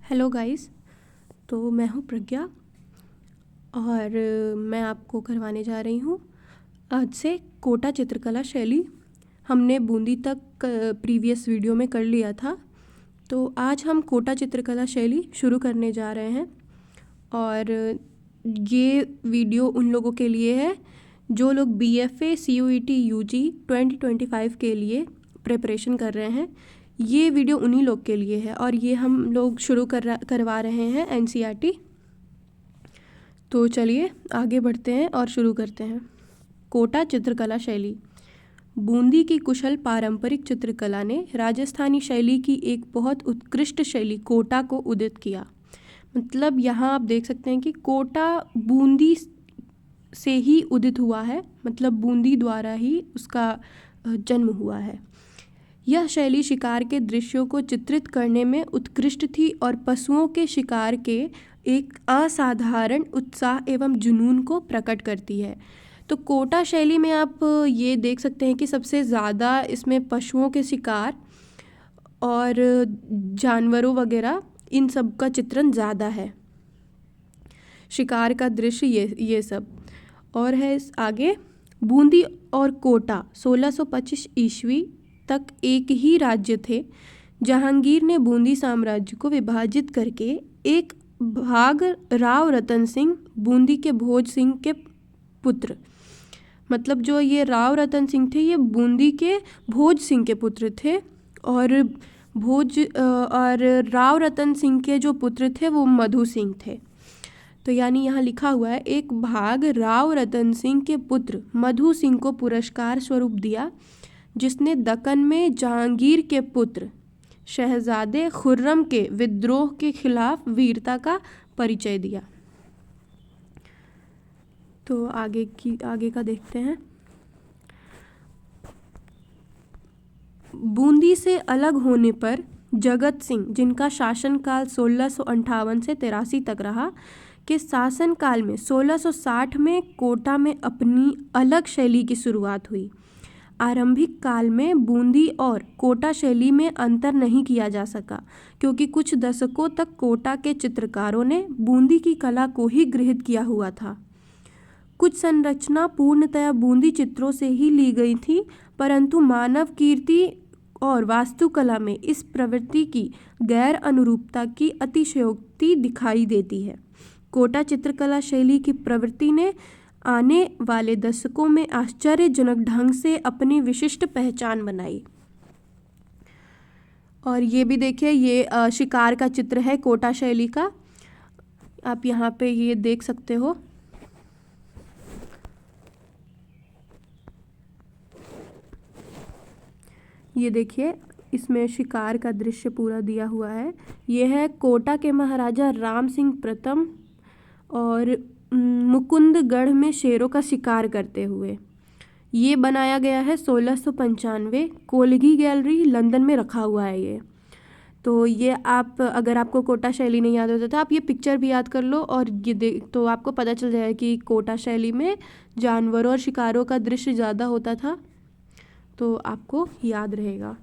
Hello guys. तो मैं हूँ प्रज्ञा और मैं आपको करवाने जा रही हूँ आज से कोटा चित्रकला शैली। हमने बूंदी तक प्रीवियस वीडियो में कर लिया था, तो आज हम कोटा चित्रकला शैली शुरू करने जा रहे हैं। और ये वीडियो उन लोगों के लिए है जो लोग BFA CUET UG 2025 के लिए प्रिपरेशन कर रहे हैं। ये वीडियो उन्हीं लोग के लिए है और ये हम लोग शुरू करवा रहे हैं NCERT। तो चलिए आगे बढ़ते हैं और शुरू करते हैं। कोटा चित्रकला शैली। बूंदी की कुशल पारंपरिक चित्रकला ने राजस्थानी शैली की एक बहुत उत्कृष्ट शैली कोटा को उदित किया। मतलब यहाँ आप देख सकते हैं कि कोटा बूंदी से ही उदित हुआ है, मतलब बूंदी द्वारा ही उसका जन्म हुआ है। यह शैली शिकार के दृश्यों को चित्रित करने में उत्कृष्ट थी और पशुओं के शिकार के एक असाधारण उत्साह एवं जुनून को प्रकट करती है। तो कोटा शैली में आप ये देख सकते हैं कि सबसे ज़्यादा इसमें पशुओं के शिकार और जानवरों वगैरह इन सब का चित्रण ज़्यादा है, शिकार का दृश्य ये सब। और है आगे, बूंदी और कोटा 1625 ईस्वी तक एक ही राज्य थे। जहांगीर ने बूंदी साम्राज्य को विभाजित करके एक भाग राव रतन सिंह, बूंदी के भोज सिंह के पुत्र, मतलब जो ये राव रतन सिंह थे ये बूंदी के भोज सिंह के पुत्र थे। और राव रतन सिंह के जो पुत्र थे वो मधु सिंह थे। तो यानी यहाँ लिखा हुआ है, एक भाग राव रतन सिंह के पुत्र मधु सिंह को पुरस्कार स्वरूप दिया, जिसने दक्कन में जहांगीर के पुत्र शहजादे खुर्रम के विद्रोह के खिलाफ वीरता का परिचय दिया। तो आगे का देखते हैं। बूंदी से अलग होने पर जगत सिंह, जिनका शासनकाल 1658 से 83 तक रहा, के शासनकाल में 1660 में कोटा में अपनी अलग शैली की शुरुआत हुई। आरंभिक काल में बूंदी और कोटा शैली में अंतर नहीं किया जा सका, क्योंकि कुछ दशकों तक कोटा के चित्रकारों ने बूंदी की कला को ही गृहीत किया हुआ था। कुछ संरचना पूर्णतया बूंदी चित्रों से ही ली गई थी, परंतु मानव कीर्ति और वास्तुकला में इस प्रवृत्ति की गैर अनुरूपता की अतिशयोक्ति दिखाई देती है। कोटा चित्रकला शैली की प्रवृत्ति ने आने वाले दशकों में आश्चर्यजनक ढंग से अपनी विशिष्ट पहचान बनाई। और ये भी देखिए, ये शिकार का चित्र है कोटा शैली का, आप यहाँ पे ये देख सकते हो। ये देखिए, इसमें शिकार का दृश्य पूरा दिया हुआ है। ये है कोटा के महाराजा राम सिंह प्रथम और मुकुंदगढ़ में शेरों का शिकार करते हुए। ये बनाया गया है 1695, कोलगी गैलरी लंदन में रखा हुआ है ये। तो ये आप, अगर आपको कोटा शैली नहीं याद होता था, आप ये पिक्चर भी याद कर लो और ये देख तो आपको पता चल जाएगा कि कोटा शैली में जानवरों और शिकारों का दृश्य ज़्यादा होता था, तो आपको याद रहेगा।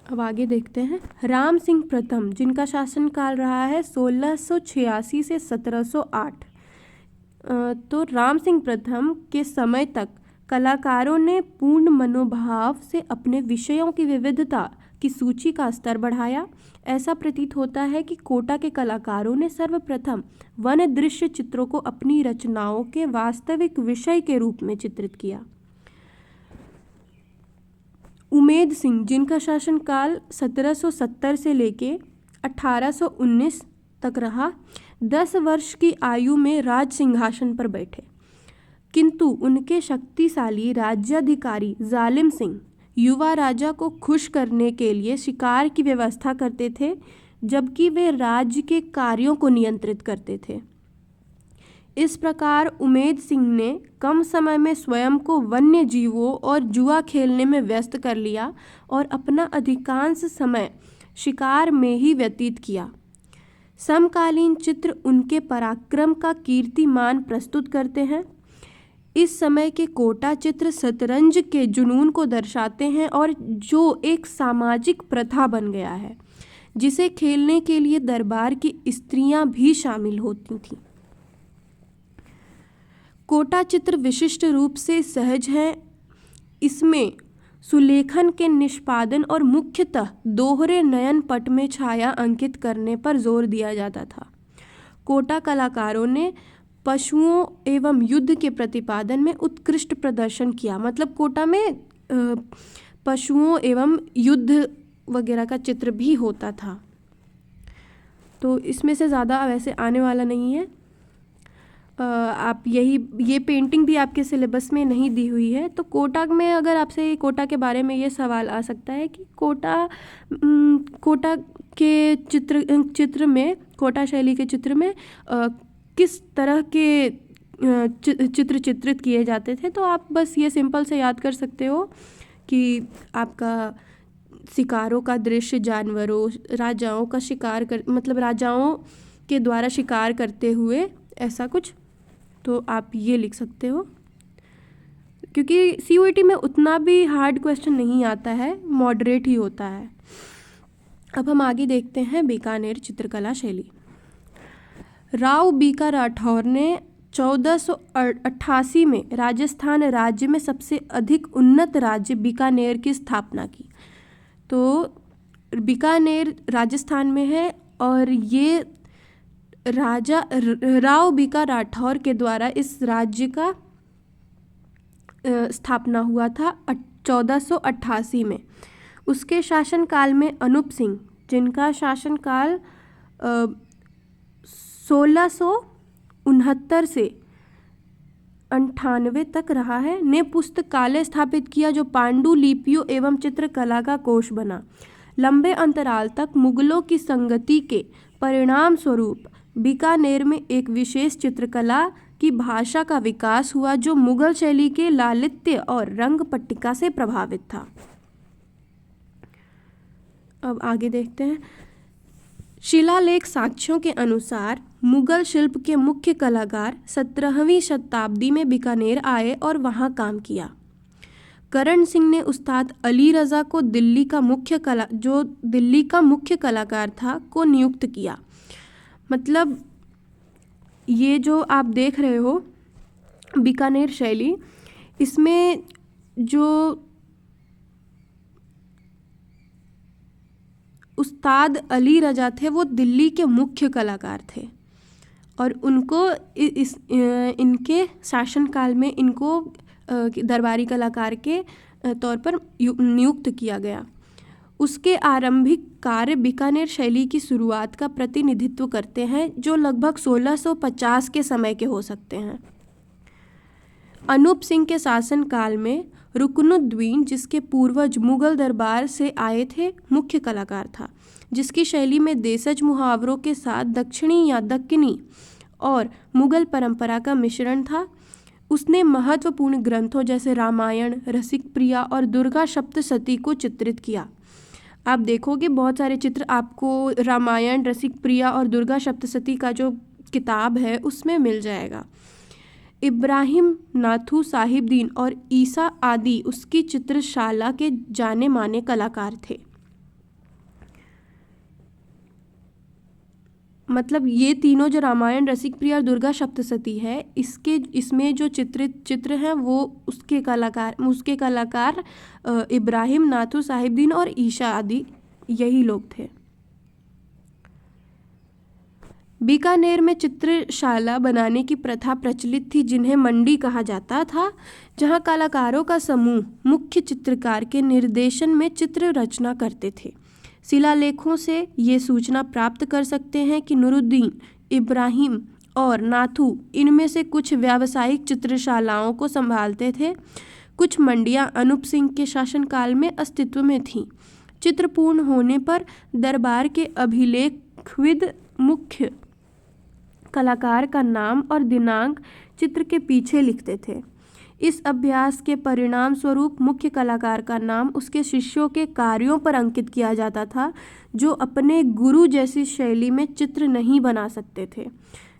अब आगे देखते हैं। राम सिंह प्रथम, जिनका शासनकाल रहा है 1686 से 1708। तो राम सिंह प्रथम के समय तक कलाकारों ने पूर्ण मनोभाव से अपने विषयों की विविधता की सूची का स्तर बढ़ाया। ऐसा प्रतीत होता है कि कोटा के कलाकारों ने सर्वप्रथम वन दृश्य चित्रों को अपनी रचनाओं के वास्तविक विषय के रूप में चित्रित किया। उमेद सिंह, जिनका शासनकाल 1770 से लेके 1819 तक रहा, 10 वर्ष की आयु में राज सिंहासन पर बैठे, किंतु उनके शक्तिशाली राज्याधिकारी जालिम सिंह युवा राजा को खुश करने के लिए शिकार की व्यवस्था करते थे, जबकि वे राज्य के कार्यों को नियंत्रित करते थे। इस प्रकार उमेद सिंह ने कम समय में स्वयं को वन्य जीवों और जुआ खेलने में व्यस्त कर लिया और अपना अधिकांश समय शिकार में ही व्यतीत किया। समकालीन चित्र उनके पराक्रम का कीर्तिमान प्रस्तुत करते हैं। इस समय के कोटा चित्र शतरंज के जुनून को दर्शाते हैं और जो एक सामाजिक प्रथा बन गया है जिसे खेलने के लिए दरबार की स्त्रियां भी शामिल होती थीं। कोटा चित्र विशिष्ट रूप से सहज हैं। इसमें सुलेखन के निष्पादन और मुख्यतः दोहरे नयन पट में छाया अंकित करने पर जोर दिया जाता था। कोटा कलाकारों ने पशुओं एवं युद्ध के प्रतिपादन में उत्कृष्ट प्रदर्शन किया। मतलब कोटा में पशुओं एवं युद्ध वगैरह का चित्र भी होता था। तो इसमें से ज़्यादा वैसे आने वाला नहीं है। आप ये पेंटिंग भी आपके सिलेबस में नहीं दी हुई है। तो कोटा में अगर आपसे कोटा के बारे में ये सवाल आ सकता है कि कोटा के चित्र में, कोटा शैली के चित्र में किस तरह के चित्र चित्रित किए जाते थे। तो आप बस ये सिंपल से याद कर सकते हो कि आपका शिकारों का दृश्य, जानवरों, राजाओं का शिकार मतलब राजाओं के द्वारा शिकार करते हुए ऐसा कुछ। तो आप ये लिख सकते हो क्योंकि CUET में उतना भी हार्ड क्वेश्चन नहीं आता है, मॉडरेट ही होता है। अब हम आगे देखते हैं बीकानेर चित्रकला शैली। राव बीका राठौर ने 1488 में राजस्थान राज्य में सबसे अधिक उन्नत राज्य बीकानेर की स्थापना की। तो बीकानेर राजस्थान में है और ये राजा राव बीका राठौर के द्वारा इस राज्य का स्थापना हुआ था 1488 में। उसके शासनकाल में अनूप सिंह, जिनका शासनकाल 1669 से 98 तक रहा है, ने पुस्तकालय स्थापित किया जो पांडुलिपियों एवं चित्रकला का कोष बना। लंबे अंतराल तक मुगलों की संगति के परिणाम स्वरूप बीकानेर में एक विशेष चित्रकला की भाषा का विकास हुआ जो मुगल शैली के लालित्य और रंग पट्टिका से प्रभावित था। अब आगे देखते हैं। शिलालेख साक्ष्यों के अनुसार मुगल शिल्प के मुख्य कलाकार 17वीं शताब्दी में बीकानेर आए और वहां काम किया। करण सिंह ने उस्ताद अली रज़ा को दिल्ली का मुख्य कलाकार था को नियुक्त किया। मतलब ये जो आप देख रहे हो बीकानेर शैली, इसमें जो उस्ताद अली रज़ा थे वो दिल्ली के मुख्य कलाकार थे और उनको इनके शासनकाल में इनको दरबारी कलाकार के तौर पर नियुक्त किया गया। उसके आरंभिक कार्य बीकानेर शैली की शुरुआत का प्रतिनिधित्व करते हैं जो लगभग 1650 के समय के हो सकते हैं। अनूप सिंह के शासनकाल में रुकनुद्दीन, जिसके पूर्वज मुगल दरबार से आए थे, मुख्य कलाकार था, जिसकी शैली में देशज मुहावरों के साथ दक्षिणी या दक्कनी और मुगल परंपरा का मिश्रण था। उसने महत्वपूर्ण ग्रंथों जैसे रामायण, रसिक प्रिया और दुर्गा सप्तशती को चित्रित किया। आप देखोगे बहुत सारे चित्र आपको रामायण, रसिक प्रिया और दुर्गा सप्तशती का जो किताब है उसमें मिल जाएगा। इब्राहिम नाथू साहिबदीन और ईसा आदि उसकी चित्रशाला के जाने माने कलाकार थे। मतलब ये तीनों जो रामायण, रसिक प्रिया और दुर्गा सप्तशती है, इसमें जो चित्र हैं वो उसके कलाकार इब्राहिम नाथू साहिबदीन और ईसा आदि यही लोग थे। बीकानेर में चित्रशाला बनाने की प्रथा प्रचलित थी जिन्हें मंडी कहा जाता था, जहां कलाकारों का समूह मुख्य चित्रकार के निर्देशन में चित्र रचना करते थे। शिलालेखों से ये सूचना प्राप्त कर सकते हैं कि नूरुद्दीन, इब्राहिम और नाथू इनमें से कुछ व्यावसायिक चित्रशालाओं को संभालते थे। कुछ मंडियां अनूप सिंह के शासनकाल में अस्तित्व में थीं। चित्र पूर्ण होने पर दरबार के अभिलेखविद मुख्य कलाकार का नाम और दिनांक चित्र के पीछे लिखते थे। इस अभ्यास के परिणाम स्वरूप मुख्य कलाकार का नाम उसके शिष्यों के कार्यों पर अंकित किया जाता था जो अपने गुरु जैसी शैली में चित्र नहीं बना सकते थे।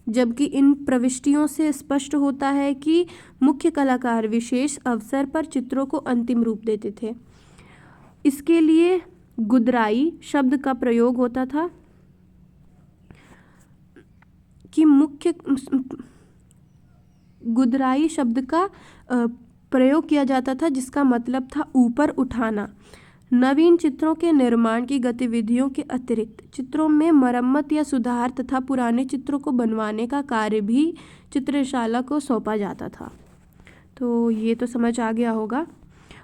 जबकि इन प्रविष्टियों से स्पष्ट होता है कि मुख्य कलाकार विशेष अवसर पर चित्रों को अंतिम रूप देते थे। इसके लिए गुदराई शब्द का प्रयोग होता था कि गुदराई शब्द का प्रयोग किया जाता था, जिसका मतलब था ऊपर उठाना। नवीन चित्रों के निर्माण की गतिविधियों के अतिरिक्त चित्रों में मरम्मत या सुधार तथा पुराने चित्रों को बनवाने का कार्य भी चित्रशाला को सौंपा जाता था। तो ये तो समझ आ गया होगा।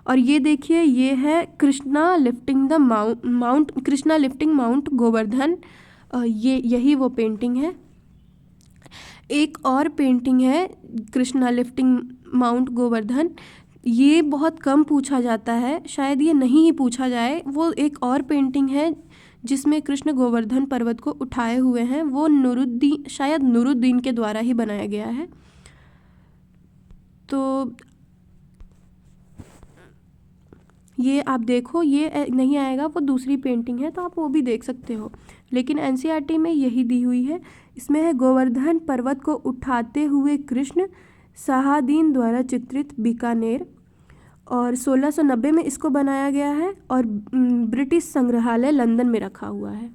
और ये देखिए, ये है कृष्णा लिफ्टिंग माउंट गोवर्धन। यही वो पेंटिंग है। एक और पेंटिंग है कृष्णा लिफ्टिंग माउंट गोवर्धन। ये बहुत कम पूछा जाता है, शायद ये नहीं ही पूछा जाए। वो एक और पेंटिंग है जिसमें कृष्ण गोवर्धन पर्वत को उठाए हुए हैं। वो शायद नूरुद्दीन के द्वारा ही बनाया गया है। तो ये आप देखो, ये नहीं आएगा, वो दूसरी पेंटिंग है, तो आप वो भी देख सकते हो। लेकिन एनसीईआरटी में यही दी हुई है। इसमें है गोवर्धन पर्वत को उठाते हुए कृष्ण, शाहदीन द्वारा चित्रित, बीकानेर। और 1690 में इसको बनाया गया है और ब्रिटिश संग्रहालय लंदन में रखा हुआ है।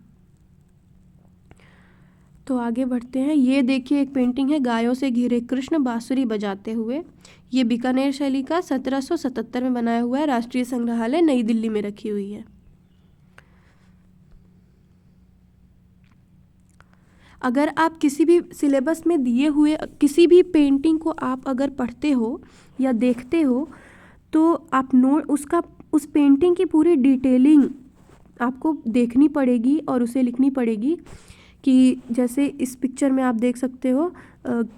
तो आगे बढ़ते हैं। ये देखिए, एक पेंटिंग है गायों से घिरे कृष्ण बांसुरी बजाते हुए। ये बीकानेर शैली का 1777 में बनाया हुआ है। राष्ट्रीय संग्रहालय नई दिल्ली में रखी हुई है। अगर आप किसी भी सिलेबस में दिए हुए किसी भी पेंटिंग को आप अगर पढ़ते हो या देखते हो, तो आप उस पेंटिंग की पूरी डिटेलिंग आपको देखनी पड़ेगी और उसे लिखनी पड़ेगी। कि जैसे इस पिक्चर में आप देख सकते हो,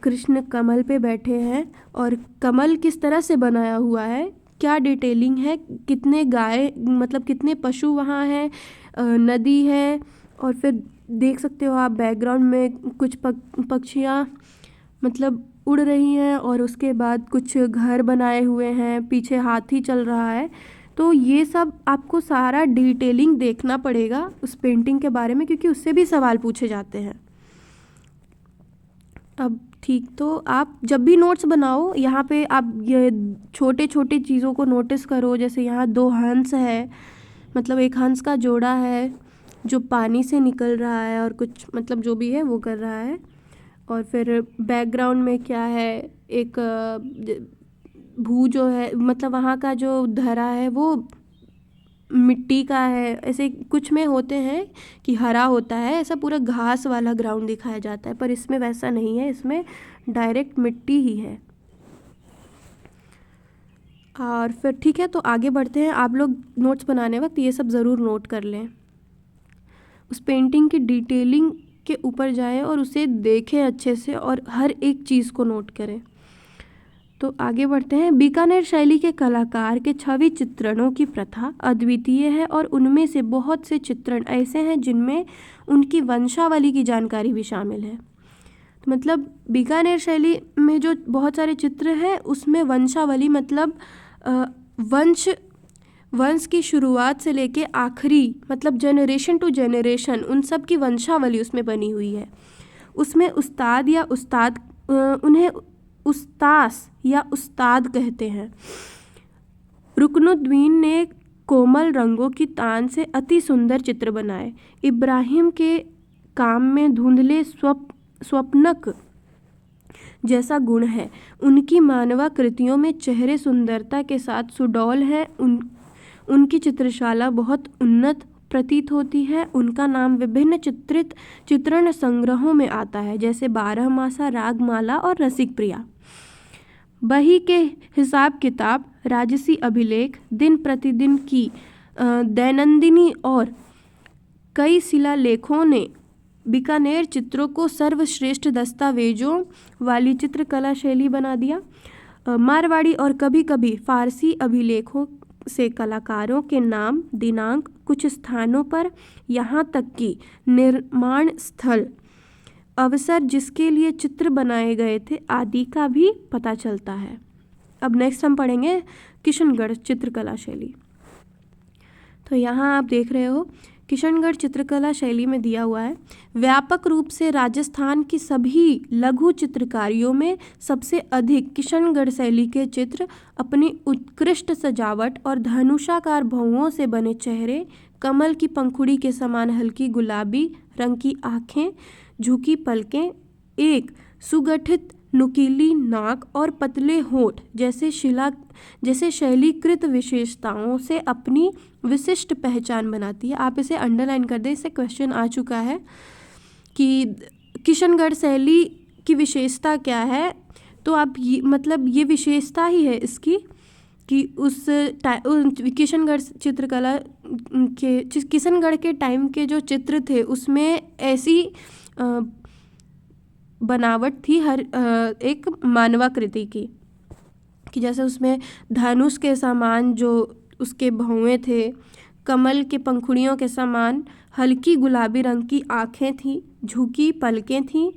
कृष्ण कमल पे बैठे हैं और कमल किस तरह से बनाया हुआ है, क्या डिटेलिंग है, कितने गाय मतलब कितने पशु वहाँ हैं, नदी है। और फिर देख सकते हो आप बैकग्राउंड में कुछ पक्षियाँ मतलब उड़ रही हैं और उसके बाद कुछ घर बनाए हुए हैं, पीछे हाथी चल रहा है। तो ये सब आपको सारा डिटेलिंग देखना पड़ेगा उस पेंटिंग के बारे में, क्योंकि उससे भी सवाल पूछे जाते हैं। अब ठीक, तो आप जब भी नोट्स बनाओ, यहाँ पे आप ये छोटे छोटे चीज़ों को नोटिस करो। जैसे यहाँ 2 हंस है, मतलब एक हंस का जोड़ा है जो पानी से निकल रहा है और कुछ मतलब जो भी है वो कर रहा है। और फिर बैकग्राउंड में क्या है, एक भू जो है, मतलब वहाँ का जो धरा है वो मिट्टी का है। ऐसे कुछ में होते हैं कि हरा होता है, ऐसा पूरा घास वाला ग्राउंड दिखाया जाता है, पर इसमें वैसा नहीं है, इसमें डायरेक्ट मिट्टी ही है। और फिर ठीक है, तो आगे बढ़ते हैं। आप लोग नोट्स बनाने वक्त ये सब ज़रूर नोट कर लें, उस पेंटिंग की डिटेलिंग के ऊपर जाएं और उसे देखें अच्छे से और हर एक चीज़ को नोट करें। तो आगे बढ़ते हैं। बीकानेर शैली के कलाकार के छवि चित्रणों की प्रथा अद्वितीय है और उनमें से बहुत से चित्रण ऐसे हैं जिनमें उनकी वंशावली की जानकारी भी शामिल है। तो मतलब बीकानेर शैली में जो बहुत सारे चित्र हैं उसमें वंशावली मतलब वंश की शुरुआत से लेके आखिरी मतलब जनरेशन टू जनरेशन उन सब की वंशावली उसमें बनी हुई है। उसमें उन्हें उस्तास या उस्ताद कहते हैं। रुकनुद्दीन ने कोमल रंगों की तान से अति सुंदर चित्र बनाए। इब्राहिम के काम में धुंधले स्वप्नक जैसा गुण है। उनकी मानवा कृतियों में चेहरे सुंदरता के साथ सुडौल हैं। उनकी चित्रशाला बहुत उन्नत प्रतीत होती है। उनका नाम विभिन्न चित्रण संग्रहों में आता है, जैसे 12मासा, रागमाला और रसिक प्रिया। बही के हिसाब किताब, राजसी अभिलेख, दिन प्रतिदिन की दैनंदिनी और कई शिलालेखों ने बीकानेर चित्रों को सर्वश्रेष्ठ दस्तावेजों वाली चित्रकला शैली बना दिया। मारवाड़ी और कभी कभी फारसी अभिलेखों से कलाकारों के नाम, दिनांक, कुछ स्थानों पर, यहाँ तक कि निर्माण स्थल, अवसर जिसके लिए चित्र बनाए गए थे आदि का भी पता चलता है। अब नेक्स्ट हम पढ़ेंगे किशनगढ़ चित्रकला शैली। तो यहाँ आप देख रहे हो किशनगढ़ चित्रकला शैली में दिया हुआ है, व्यापक रूप से राजस्थान की सभी लघु चित्रकारियों में सबसे अधिक किशनगढ़ शैली के चित्र अपनी उत्कृष्ट सजावट और धनुषाकार भौहों से बने चेहरे, कमल की पंखुड़ी के समान हल्की गुलाबी रंग की आँखें, झुकी पलकें, एक सुगठित नुकीली नाक और पतले होंठ जैसे शैलीकृत विशेषताओं से अपनी विशिष्ट पहचान बनाती है। आप इसे अंडरलाइन कर दें, इससे क्वेश्चन आ चुका है कि किशनगढ़ शैली की विशेषता क्या है। तो आप ये विशेषता ही है इसकी कि उस किशनगढ़ चित्रकला के किशनगढ़ के टाइम के जो चित्र थे उसमें ऐसी बनावट थी हर एक मानवाकृति की, कि जैसे उसमें धनुष के समान जो उसके भौहें थे, कमल के पंखुड़ियों के समान हल्की गुलाबी रंग की आँखें थीं, झुकी पलकें थीं,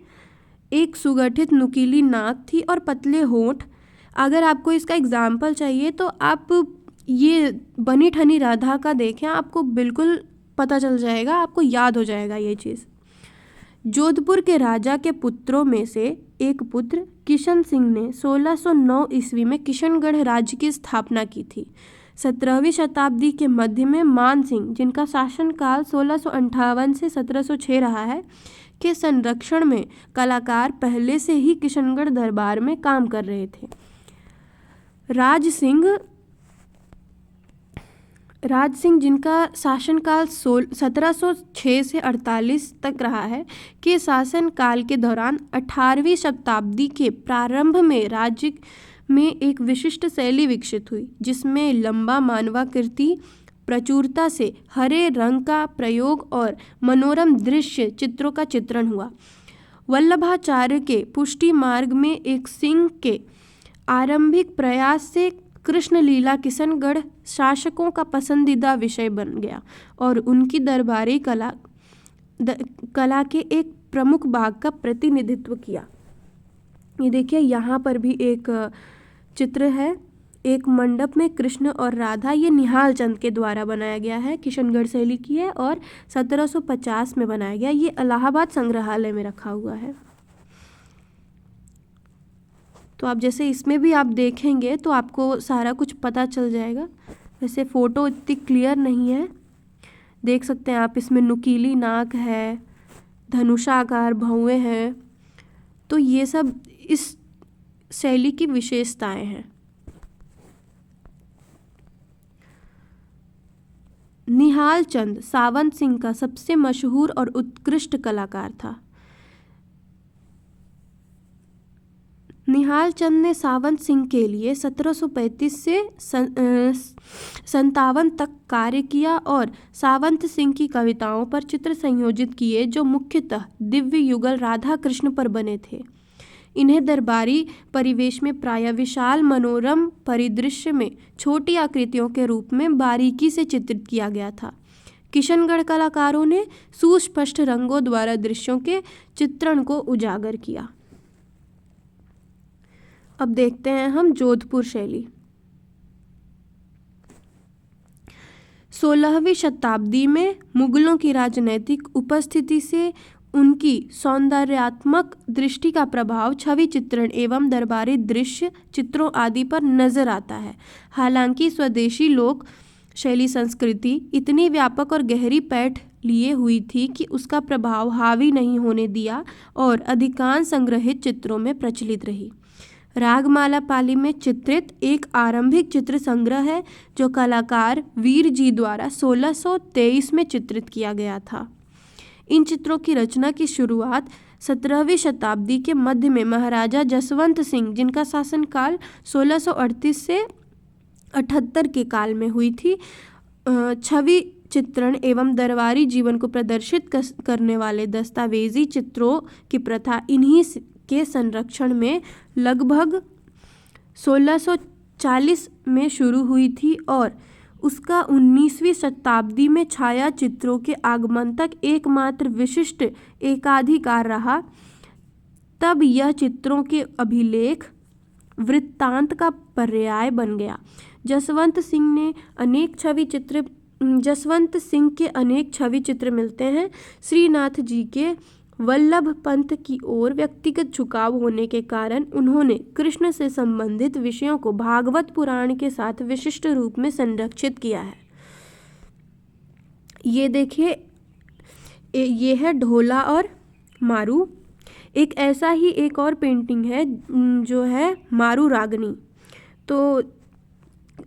एक सुगठित नुकीली नाक थी और पतले होंठ। अगर आपको इसका एग्जाम्पल चाहिए तो आप ये बनी ठनी राधा का देखें, आपको बिल्कुल पता चल जाएगा, आपको याद हो जाएगा ये चीज़। जोधपुर के राजा के पुत्रों में से एक पुत्र किशन सिंह ने 1609 ईस्वी में किशनगढ़ राज्य की स्थापना की थी। 17वीं शताब्दी के मध्य में मान सिंह, जिनका शासनकाल 1658 से 1706 रहा है, के संरक्षण में कलाकार पहले से ही किशनगढ़ दरबार में काम कर रहे थे। राज सिंह जिनका शासनकाल 1706 से 48 तक रहा है, के शासनकाल के दौरान 18वीं शताब्दी के प्रारंभ में राज्य में एक विशिष्ट शैली विकसित हुई, जिसमें लंबा मानवाकृति, प्रचुरता से हरे रंग का प्रयोग और मनोरम दृश्य चित्रों का चित्रण हुआ। वल्लभाचार्य के पुष्टि मार्ग में एक सिंह के आरंभिक प्रयास से कृष्ण लीला किशनगढ़ शासकों का पसंदीदा विषय बन गया और उनकी दरबारी कला के एक प्रमुख भाग का प्रतिनिधित्व किया। ये देखिए, यहाँ पर भी एक चित्र है, एक मंडप में कृष्ण और राधा। ये निहाल चंद के द्वारा बनाया गया है, किशनगढ़ शैली की है और 1750 में बनाया गया। ये इलाहाबाद संग्रहालय में रखा हुआ है। तो आप जैसे इसमें भी आप देखेंगे तो आपको सारा कुछ पता चल जाएगा। वैसे फ़ोटो इतनी क्लियर नहीं है, देख सकते हैं आप, इसमें नुकीली नाक है, धनुषाकार भौहें हैं। तो ये सब इस शैली की विशेषताएं हैं। निहाल चंद सावंत सिंह का सबसे मशहूर और उत्कृष्ट कलाकार था। निहाल चंद ने सावंत सिंह के लिए 1735 से 57 तक कार्य किया और सावंत सिंह की कविताओं पर चित्र संयोजित किए, जो मुख्यतः दिव्य युगल राधा कृष्ण पर बने थे। इन्हें दरबारी परिवेश में प्रायः विशाल मनोरम परिदृश्य में छोटी आकृतियों के रूप में बारीकी से चित्रित किया गया था। किशनगढ़ कलाकारों ने सुस्पष्ट रंगों द्वारा दृश्यों के चित्रण को उजागर किया। अब देखते हैं हम जोधपुर शैली। 16वीं शताब्दी में मुगलों की राजनैतिक उपस्थिति से उनकी सौंदर्यात्मक दृष्टि का प्रभाव छवि चित्रण एवं दरबारी दृश्य चित्रों आदि पर नजर आता है। हालांकि स्वदेशी लोक शैली संस्कृति इतनी व्यापक और गहरी पैठ लिए हुई थी कि उसका प्रभाव हावी नहीं होने दिया और अधिकांश संग्रहित चित्रों में प्रचलित रही। रागमाला पाली में चित्रित एक आरंभिक चित्र संग्रह है, जो कलाकार वीर जी द्वारा 1623 में चित्रित किया गया था। इन चित्रों की रचना की शुरुआत 17वीं शताब्दी के मध्य में महाराजा जसवंत सिंह, जिनका शासनकाल 1638 से 78 के काल में हुई थी। छवि चित्रण एवं दरबारी जीवन को प्रदर्शित करने वाले दस्तावेजी चित्रों की प्रथा इन्हीं के संरक्षण में लगभग 1640 में शुरू हुई थी और उसका 19वीं शताब्दी में छाया चित्रों के आगमन तक एकमात्र विशिष्ट एकाधिकार रहा। तब यह चित्रों के अभिलेख वृत्तांत का पर्याय बन गया। जसवंत सिंह ने अनेक छवि चित्र जसवंत सिंह के अनेक छवि चित्र मिलते हैं। श्रीनाथ जी के वल्लभ पंथ की ओर व्यक्तिगत झुकाव होने के कारण उन्होंने कृष्ण से संबंधित विषयों को भागवत पुराण के साथ विशिष्ट रूप में संरक्षित किया है। ये देखिए, ये है ढोला और मारू। एक ऐसा ही एक और पेंटिंग है जो है मारू रागनी। तो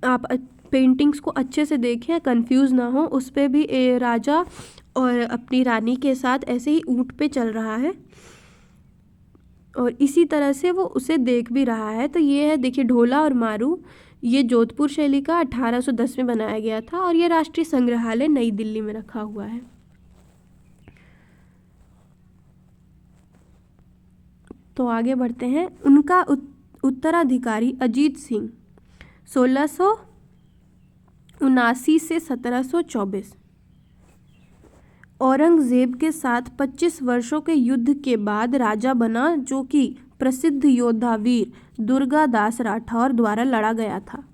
आप पेंटिंग्स को अच्छे से देखें, कंफ्यूज ना हो। उस पे भी राजा और अपनी रानी के साथ ऐसे ही ऊँट पे चल रहा है और इसी तरह से वो उसे देख भी रहा है। तो ये है, देखिए, ढोला और मारू। ये जोधपुर शैली का 1810 में बनाया गया था और ये राष्ट्रीय संग्रहालय नई दिल्ली में रखा हुआ है। तो आगे बढ़ते हैं। उनका उत्तराधिकारी अजीत सिंह 1679 से 1724 औरंगजेब के साथ 25 वर्षों के युद्ध के बाद राजा बना, जो कि प्रसिद्ध योद्धा वीर दुर्गादास राठौर द्वारा लड़ा गया था।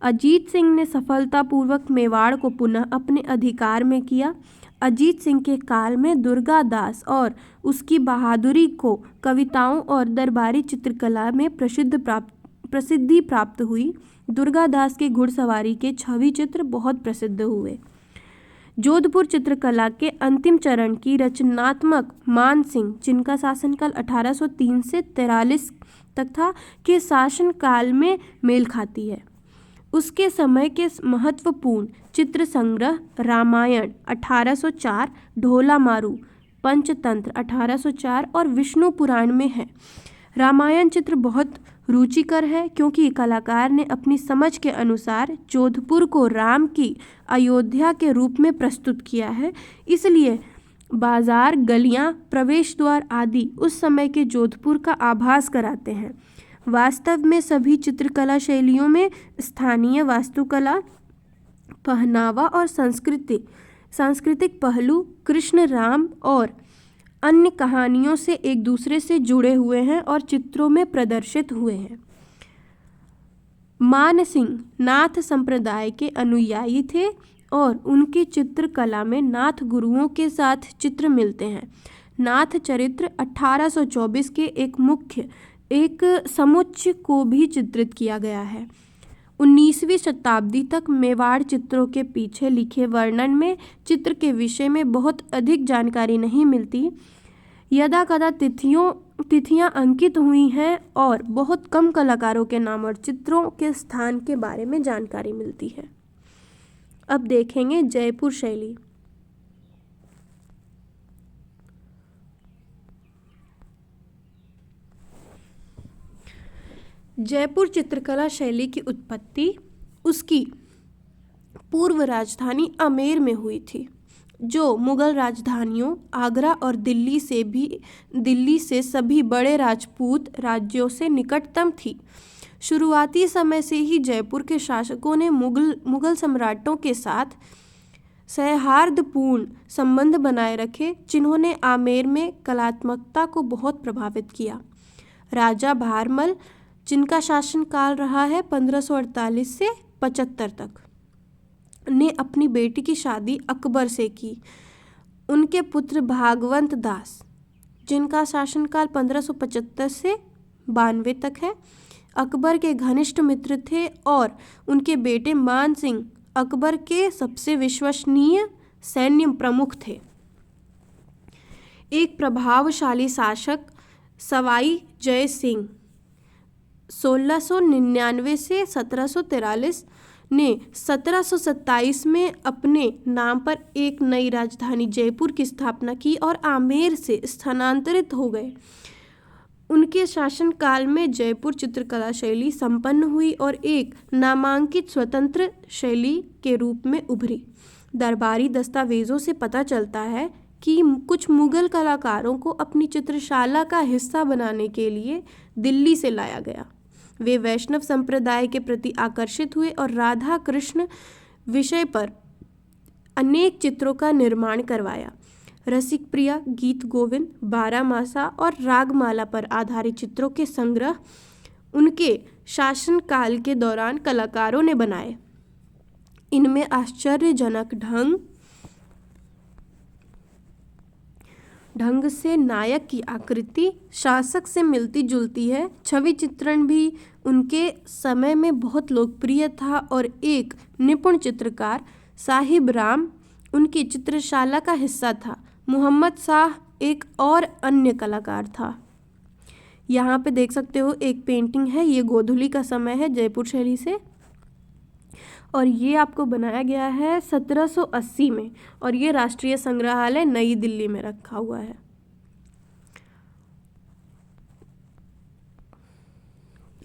अजीत सिंह ने सफलतापूर्वक मेवाड़ को पुनः अपने अधिकार में किया। अजीत सिंह के काल में दुर्गादास और उसकी बहादुरी को कविताओं और दरबारी चित्रकला में प्रसिद्धि प्राप्त हुई। दुर्गादास के घुड़सवारी के छवि चित्र बहुत प्रसिद्ध हुए। जोधपुर चित्रकला के अंतिम चरण की रचनात्मक मान सिंह, जिनका शासनकाल 1803 से 43 तक था, के शासनकाल में मेल खाती है। उसके समय के महत्वपूर्ण चित्र संग्रह रामायण 1804, ढोला मारू पंचतंत्र 1804 और विष्णु पुराण में है। रामायण चित्र बहुत रुचिकर है क्योंकि कलाकार ने अपनी समझ के अनुसार जोधपुर को राम की अयोध्या के रूप में प्रस्तुत किया है। इसलिए बाजार, गलियां, प्रवेश द्वार आदि उस समय के जोधपुर का आभास कराते हैं। वास्तव में सभी चित्रकला शैलियों में स्थानीय वास्तुकला, पहनावा और सांस्कृतिक पहलू कृष्ण, राम और अन्य कहानियों से एक दूसरे से जुड़े हुए हैं और चित्रों में प्रदर्शित हुए हैं। मान सिंह नाथ संप्रदाय के अनुयायी थे और उनकी चित्रकला में नाथ गुरुओं के साथ चित्र मिलते हैं। नाथ चरित्र 1824 के एक समुच्चय को भी चित्रित किया गया है। 19वीं शताब्दी तक मेवाड़ चित्रों के पीछे लिखे वर्णन में चित्र के विषय में बहुत अधिक जानकारी नहीं मिलती। यदाकदा तिथियां अंकित हुई हैं और बहुत कम कलाकारों के नाम और चित्रों के स्थान के बारे में जानकारी मिलती है। अब देखेंगे जयपुर शैली। जयपुर चित्रकला शैली की उत्पत्ति उसकी पूर्व राजधानी आमेर में हुई थी, जो मुगल राजधानियों आगरा और दिल्ली से सभी बड़े राजपूत राज्यों से निकटतम थी। शुरुआती समय से ही जयपुर के शासकों ने मुगल सम्राटों के साथ सौहार्दपूर्ण संबंध बनाए रखे, जिन्होंने आमेर में कलात्मकता को बहुत प्रभावित किया। राजा भारमल, जिनका शासनकाल रहा है 1548 से 75 तक, ने अपनी बेटी की शादी अकबर से की। उनके पुत्र भागवंत दास, जिनका शासनकाल 1575 से 92 तक है, अकबर के घनिष्ठ मित्र थे और उनके बेटे मान सिंह अकबर के सबसे विश्वसनीय सैन्य प्रमुख थे। एक प्रभावशाली शासक सवाई जय सिंह 1699 से 1743 ने 1727 में अपने नाम पर एक नई राजधानी जयपुर की स्थापना की और आमेर से स्थानांतरित हो गए। उनके शासनकाल में जयपुर चित्रकला शैली संपन्न हुई और एक नामांकित स्वतंत्र शैली के रूप में उभरी। दरबारी दस्तावेजों से पता चलता है कि कुछ मुगल कलाकारों को अपनी चित्रशाला का हिस्सा बनाने के लिए दिल्ली से लाया गया। वे वैष्णव संप्रदाय के प्रति आकर्षित हुए और राधा कृष्ण विषय पर अनेक चित्रों का निर्माण करवाया। रसिक प्रिया, गीत गोविंद, बारामासा और रागमाला पर आधारित चित्रों के संग्रह उनके शासनकाल के दौरान कलाकारों ने बनाए। इनमें आश्चर्यजनक ढंग से नायक की आकृति शासक से मिलती जुलती है। छवि चित्रण भी उनके समय में बहुत लोकप्रिय था और एक निपुण चित्रकार साहिब राम उनकी चित्रशाला का हिस्सा था। मोहम्मद शाह एक और अन्य कलाकार था। यहाँ पे देख सकते हो एक पेंटिंग है, ये गोधूली का समय है जयपुर शैली से, और ये आपको बनाया गया है 1780 में, और ये राष्ट्रीय संग्रहालय नई दिल्ली में रखा हुआ है।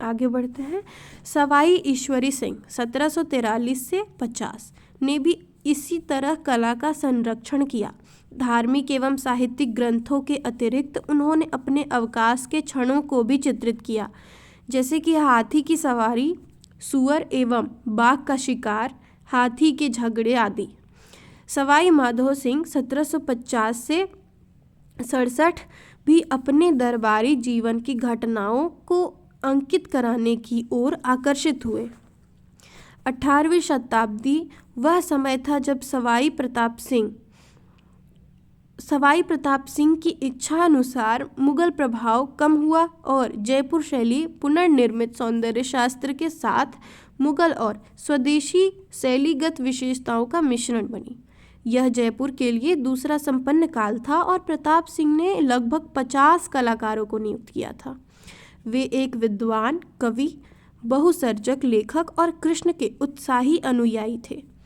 आगे बढ़ते हैं। सवाई ईश्वरी सिंह 1743 से 50 ने भी इसी तरह कला का संरक्षण किया। धार्मिक एवं साहित्यिक ग्रंथों के अतिरिक्त उन्होंने अपने अवकाश के क्षणों को भी चित्रित किया, जैसे कि हाथी की सवारी, सूअर एवं बाघ का शिकार, हाथी के झगड़े आदि। सवाई माधो सिंह 1750 से 67 भी अपने दरबारी जीवन की घटनाओं को अंकित कराने की ओर आकर्षित हुए। 18वीं शताब्दी वह समय था जब सवाई प्रताप सिंह की इच्छा अनुसार मुगल प्रभाव कम हुआ और जयपुर शैली पुनर्निर्मित सौंदर्य शास्त्र के साथ मुगल और स्वदेशी शैलीगत विशेषताओं का मिश्रण बनी। यह जयपुर के लिए दूसरा संपन्न काल था और प्रताप सिंह ने लगभग 50 कलाकारों को नियुक्त किया था। वे एक विद्वान, कवि, बहुसर्जक लेखक और कृष्ण के उत्साही अनुयायी थे।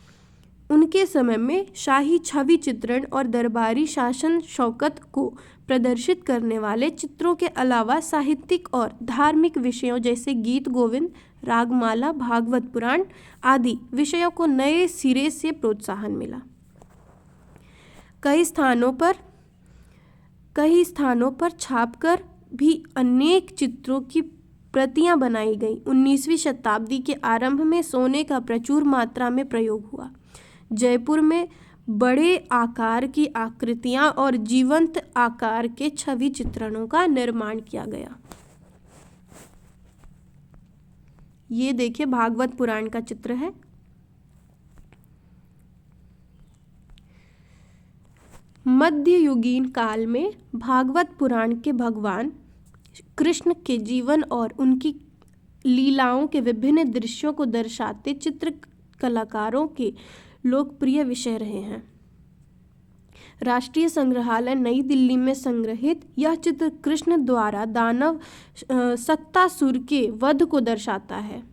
उनके समय में शाही छवि चित्रण और दरबारी शासन शौकत को प्रदर्शित करने वाले चित्रों के अलावा साहित्यिक और धार्मिक विषयों जैसे गीत गोविंद, रागमाला, भागवत पुराण आदि विषयों को नए सिरे से प्रोत्साहन मिला। कई स्थानों पर छापकर भी अनेक चित्रों की प्रतियां बनाई गईं। 19वीं शताब्दी के आरंभ में सोने का प्रचुर मात्रा में प्रयोग हुआ। जयपुर में बड़े आकार की आकृतियां और जीवंत आकार के छवि चित्रणों का निर्माण किया गया। ये देखिए भागवत पुराण का चित्र है। मध्ययुगीन काल में भागवत पुराण के भगवान कृष्ण के जीवन और उनकी लीलाओं के विभिन्न दृश्यों को दर्शाते चित्र कलाकारों के लोकप्रिय विषय रहे हैं। राष्ट्रीय संग्रहालय नई दिल्ली में संग्रहित यह चित्र कृष्ण द्वारा दानव सक्तासुर के वध को दर्शाता है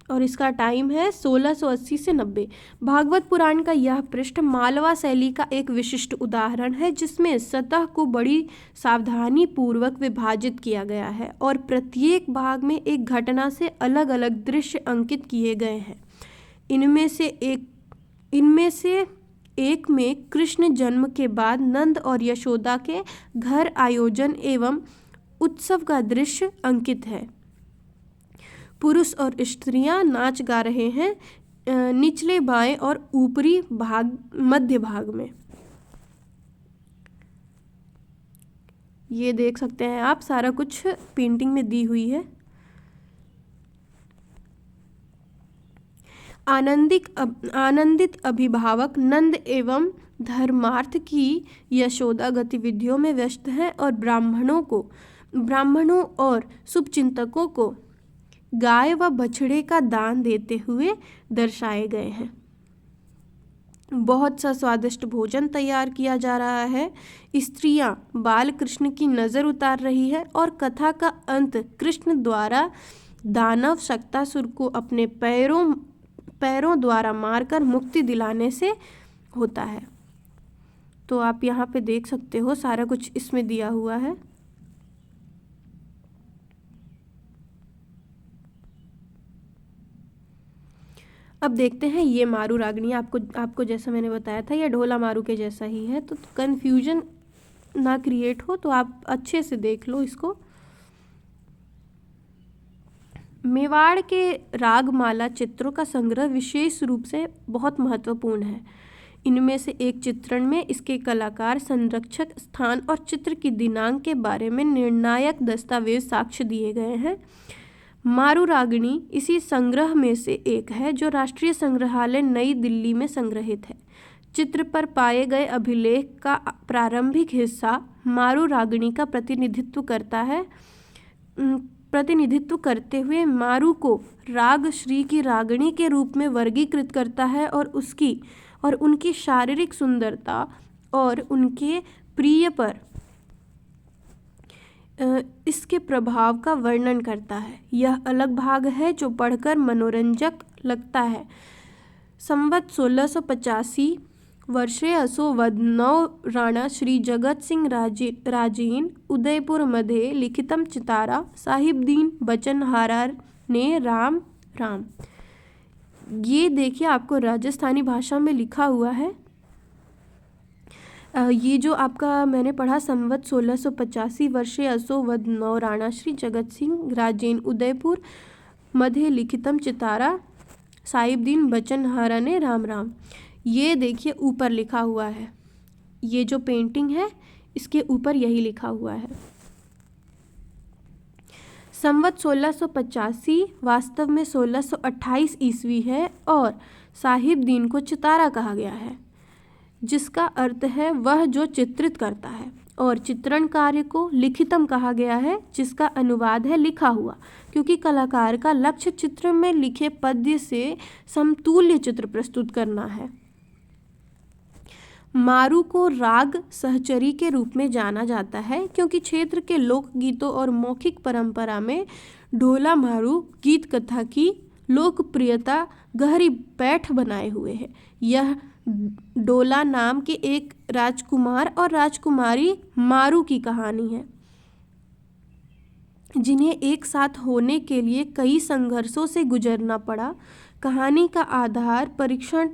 और इसका टाइम है 1680 से 90। भागवत पुराण का यह पृष्ठ मालवा शैली का एक विशिष्ट उदाहरण है, जिसमें सतह को बड़ी सावधानी पूर्वक विभाजित किया गया है और प्रत्येक भाग में एक घटना से अलग अलग दृश्य अंकित किए गए हैं। इनमें से एक में कृष्ण जन्म के बाद नंद और यशोदा के घर आयोजन एवं उत्सव का दृश्य अंकित है। पुरुष और स्त्रियां नाच गा रहे हैं निचले बाएं और ऊपरी भाग मध्य भाग में। ये देख सकते हैं आप, सारा कुछ पेंटिंग में दी हुई है। आनंदित अभिभावक नंद एवं धर्मार्थ की यशोदा गतिविधियों में व्यस्त हैं और ब्राह्मणों और शुभचिंतकों को गाय व बछड़े का दान देते हुए दर्शाए गए हैं। बहुत सा स्वादिष्ट भोजन तैयार किया जा रहा है। स्त्रियां बाल कृष्ण की नज़र उतार रही है और कथा का अंत कृष्ण द्वारा दानव शक्तासुर को अपने पैरों द्वारा मारकर मुक्ति दिलाने से होता है। तो आप यहाँ पे देख सकते हो, सारा कुछ इसमें दिया हुआ है। अब देखते हैं ये मारू रागनी, आपको जैसा मैंने बताया था, यह ढोला मारू के जैसा ही है, तो कन्फ्यूजन ना क्रिएट हो तो आप अच्छे से देख लो इसको। मेवाड़ के रागमाला चित्रों का संग्रह विशेष रूप से बहुत महत्वपूर्ण है। इनमें से एक चित्रण में इसके कलाकार, संरक्षक, स्थान और चित्र की दिनांक के बारे में निर्णायक दस्तावेज साक्ष्य दिए गए हैं। मारू रागिणी इसी संग्रह में से एक है जो राष्ट्रीय संग्रहालय नई दिल्ली में संग्रहित है। चित्र पर पाए गए अभिलेख का प्रारंभिक हिस्सा मारू रागिणी का प्रतिनिधित्व करते हुए मारू को राग श्री की रागिणी के रूप में वर्गीकृत करता है और उनकी शारीरिक सुंदरता और उनके प्रिय पर इसके प्रभाव का वर्णन करता है। यह अलग भाग है जो पढ़कर मनोरंजक लगता है। संवत 1685 वर्षे असोवद नौ राणा श्री जगत सिंह राजेन उदयपुर मध्ये लिखितम चितारा साहिबदीन बचनहारा ने राम राम। ये देखिए आपको राजस्थानी भाषा में लिखा हुआ है। ये जो आपका मैंने पढ़ा संवत 1685 वर्षे असोवद नौ राणा श्री जगत सिंह राजेन उदयपुर मध्य लिखितम चितारा साहिबदीन बचनहारा ने राम राम, ये देखिए ऊपर लिखा हुआ है। ये जो पेंटिंग है इसके ऊपर यही लिखा हुआ है। संवत 1685 वास्तव में 1628 ईस्वी है और साहिबदीन को चितारा कहा गया है, जिसका अर्थ है वह जो चित्रित करता है, और चित्रण कार्य को लिखितम कहा गया है, जिसका अनुवाद है लिखा हुआ, क्योंकि कलाकार का लक्ष्य चित्र में लिखे पद्य से समतुल्य चित्र प्रस्तुत करना है। मारू को राग सहचरी के रूप में जाना जाता है क्योंकि क्षेत्र के लोकगीतों और मौखिक परंपरा में ढोला मारू गीत कथा की लोकप्रियता गहरी पैठ बनाए हुए है। यह डोला नाम के एक राजकुमार और राजकुमारी मारू की कहानी है, जिन्हें एक साथ होने के लिए कई संघर्षों से गुजरना पड़ा। कहानी का आधार परीक्षण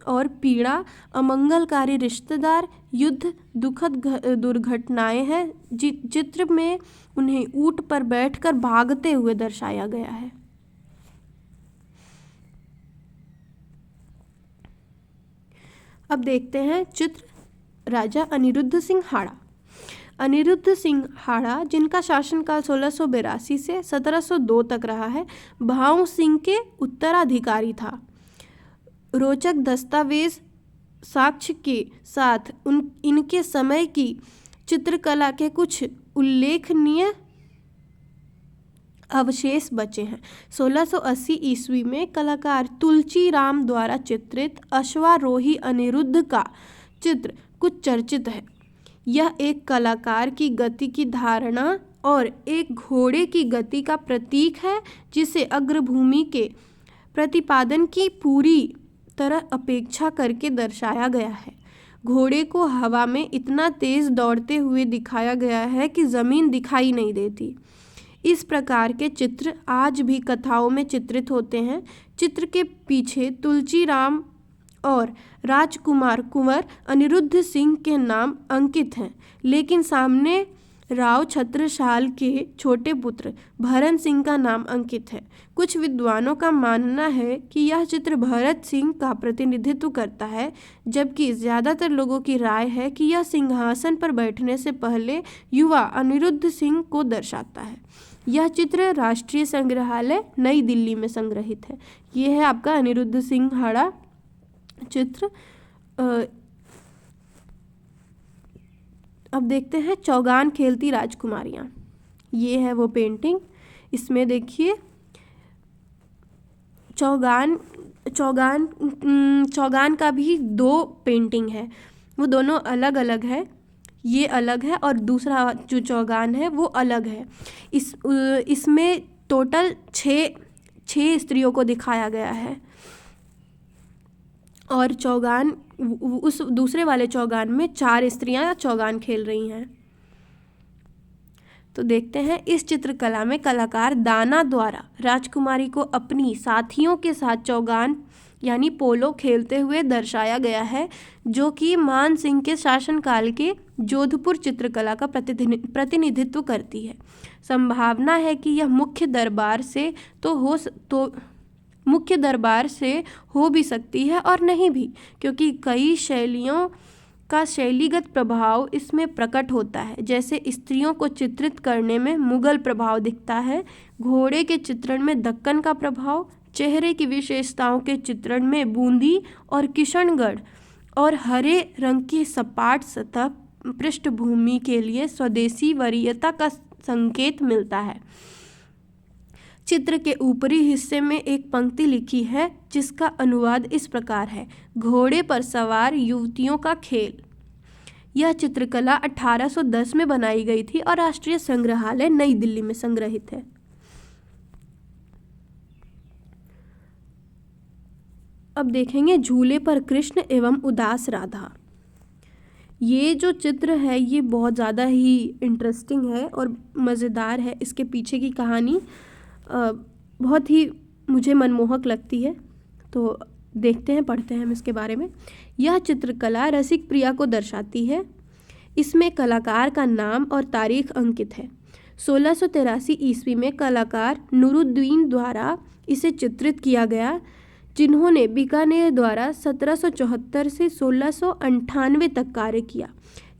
और पीड़ा, अमंगलकारी रिश्तेदार, युद्ध, दुखद दुर्घटनाएं हैं। चित्र में उन्हें ऊंट पर बैठकर भागते हुए दर्शाया गया है। अब देखते हैं चित्र राजा अनिरुद्ध सिंह हाड़ा। अनिरुद्ध सिंह हाड़ा, जिनका शासनकाल 1682 से 1702 तक रहा है, भाऊ सिंह के उत्तराधिकारी था। रोचक दस्तावेज साक्ष्य के साथ इनके समय की चित्रकला के कुछ उल्लेखनीय अवशेष बचे हैं। 1680 ईस्वी में कलाकार तुलसी राम द्वारा चित्रित अश्वारोही अनिरुद्ध का चित्र कुछ चर्चित है। यह एक कलाकार की गति की धारणा और एक घोड़े की गति का प्रतीक है, जिसे अग्रभूमि के प्रतिपादन की पूरी तरह अपेक्षा करके दर्शाया गया है। घोड़े को हवा में इतना तेज दौड़ते हुए दिखाया गया है कि ज़मीन दिखाई नहीं देती। इस प्रकार के चित्र आज भी कथाओं में चित्रित होते हैं। चित्र के पीछे तुलसी राम और राजकुमार कुंवर अनिरुद्ध सिंह के नाम अंकित हैं, लेकिन सामने राव छत्रसाल के छोटे पुत्र भरत सिंह का नाम अंकित है। कुछ विद्वानों का मानना है कि यह चित्र भरत सिंह का प्रतिनिधित्व करता है, जबकि ज़्यादातर लोगों की राय है कि यह सिंहासन पर बैठने से पहले युवा अनिरुद्ध सिंह को दर्शाता है। यह चित्र राष्ट्रीय संग्रहालय नई दिल्ली में संग्रहित है। ये है आपका अनिरुद्ध सिंह हाड़ा चित्र। अब देखते हैं चौगान खेलती राजकुमारियाँ। ये है वो पेंटिंग। इसमें देखिए चौगान का भी दो पेंटिंग है, वो दोनों अलग अलग है। ये अलग है और दूसरा जो चौगान है वो अलग है। इसमें टोटल छः स्त्रियों को दिखाया गया है, और चौगान उस दूसरे वाले चौगान में 4 स्त्रियां चौगान खेल रही हैं। तो देखते हैं इस चित्रकला में कलाकार दाना द्वारा राजकुमारी को अपनी साथियों के साथ चौगान यानी पोलो खेलते हुए दर्शाया गया है, जो कि मान सिंह के शासनकाल के जोधपुर चित्रकला का प्रतिनिधित्व करती है। संभावना है कि यह मुख्य दरबार से हो भी सकती है और नहीं भी, क्योंकि कई शैलियों का शैलीगत प्रभाव इसमें प्रकट होता है। जैसे स्त्रियों को चित्रित करने में मुगल प्रभाव दिखता है, घोड़े के चित्रण में दक्कन का प्रभाव, चेहरे की विशेषताओं के चित्रण में बूंदी और किशनगढ़, और हरे रंग की सपाट सतह पृष्ठभूमि के लिए स्वदेशी वरीयता का संकेत मिलता है। चित्र के ऊपरी हिस्से में एक पंक्ति लिखी है जिसका अनुवाद इस प्रकार है: घोड़े पर सवार युवतियों का खेल। यह चित्रकला 1810 में बनाई गई थी और राष्ट्रीय संग्रहालय नई दिल्ली में संग्रहित है। अब देखेंगे झूले पर कृष्ण एवं उदास राधा। ये जो चित्र है ये बहुत ज़्यादा ही इंटरेस्टिंग है और मज़ेदार है। इसके पीछे की कहानी बहुत ही मुझे मनमोहक लगती है। तो देखते हैं, पढ़ते हैं हम इसके बारे में। यह चित्रकला रसिक प्रिया को दर्शाती है। इसमें कलाकार का नाम और तारीख अंकित है। 1683 ईस्वी में कलाकार नूरुद्दीन द्वारा इसे चित्रित किया गया, जिन्होंने बीकानेर द्वारा 1774 से 1698 तक कार्य किया।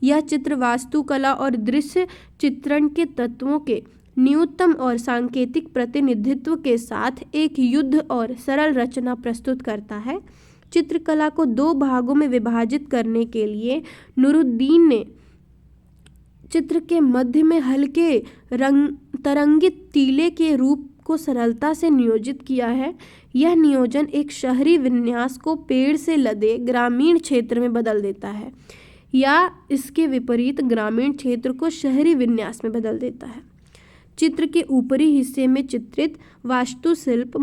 यह चित्र वास्तुकला और दृश्य चित्रण के तत्वों के न्यूनतम और सांकेतिक प्रतिनिधित्व के साथ एक युद्ध और सरल रचना प्रस्तुत करता है। चित्रकला को दो भागों में विभाजित करने के लिए नूरुद्दीन ने चित्र के मध्य में हल्के तरंगित तीले के रूप को सरलता से नियोजित किया है। यह नियोजन एक शहरी विन्यास को पेड़ से लदे ग्रामीण क्षेत्र में बदल देता है, या इसके विपरीत ग्रामीण क्षेत्र को शहरी विन्यास में बदल देता है। चित्र के ऊपरी हिस्से में चित्रित वास्तुशिल्प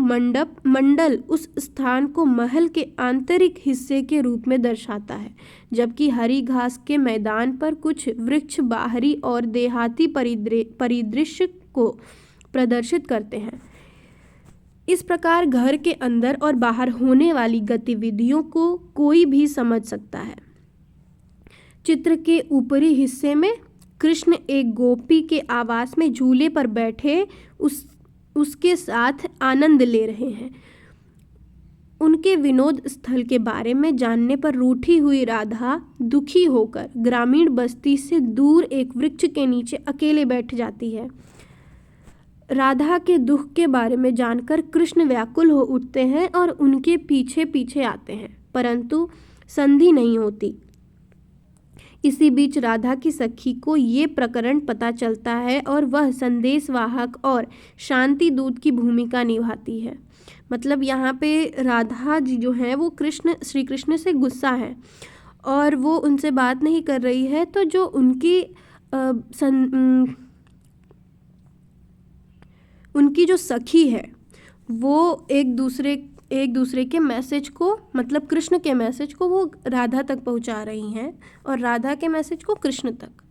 मंडल उस स्थान को महल के आंतरिक हिस्से के रूप में दर्शाता है, जबकि हरी घास के मैदान पर कुछ वृक्ष बाहरी और देहाती परिदृश्य को प्रदर्शित करते हैं। इस प्रकार घर के अंदर और बाहर होने वाली गतिविधियों को कोई भी समझ सकता है। चित्र के ऊपरी हिस्से में कृष्ण एक गोपी के आवास में झूले पर बैठे उसके साथ आनंद ले रहे हैं। उनके विनोद स्थल के बारे में जानने पर रूठी हुई राधा दुखी होकर ग्रामीण बस्ती से दूर एक वृक्ष के नीचे अकेले बैठ जाती है। राधा के दुख के बारे में जानकर कृष्ण व्याकुल हो उठते हैं और उनके पीछे पीछे आते हैं, परंतु संधि नहीं होती। इसी बीच राधा की सखी को ये प्रकरण पता चलता है और वह संदेशवाहक और शांति दूत की भूमिका निभाती है। मतलब यहाँ पे राधा जी जो हैं वो श्री कृष्ण से गुस्सा है और वो उनसे बात नहीं कर रही है, तो जो उनकी जो सखी है वो एक दूसरे के मैसेज को, मतलब कृष्ण के मैसेज को वो राधा तक पहुंचा रही हैं और राधा के मैसेज को कृष्ण तक।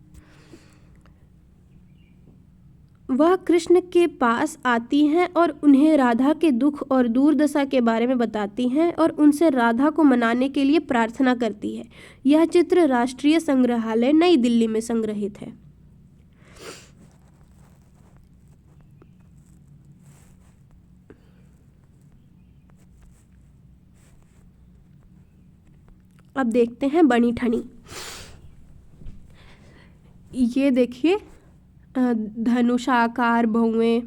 वह कृष्ण के पास आती हैं और उन्हें राधा के दुख और दुर्दशा के बारे में बताती हैं और उनसे राधा को मनाने के लिए प्रार्थना करती है। यह चित्र राष्ट्रीय संग्रहालय नई दिल्ली में संग्रहित है। अब देखते हैं बनी ठनी। ये देखिए, धनुषाकार भौवें,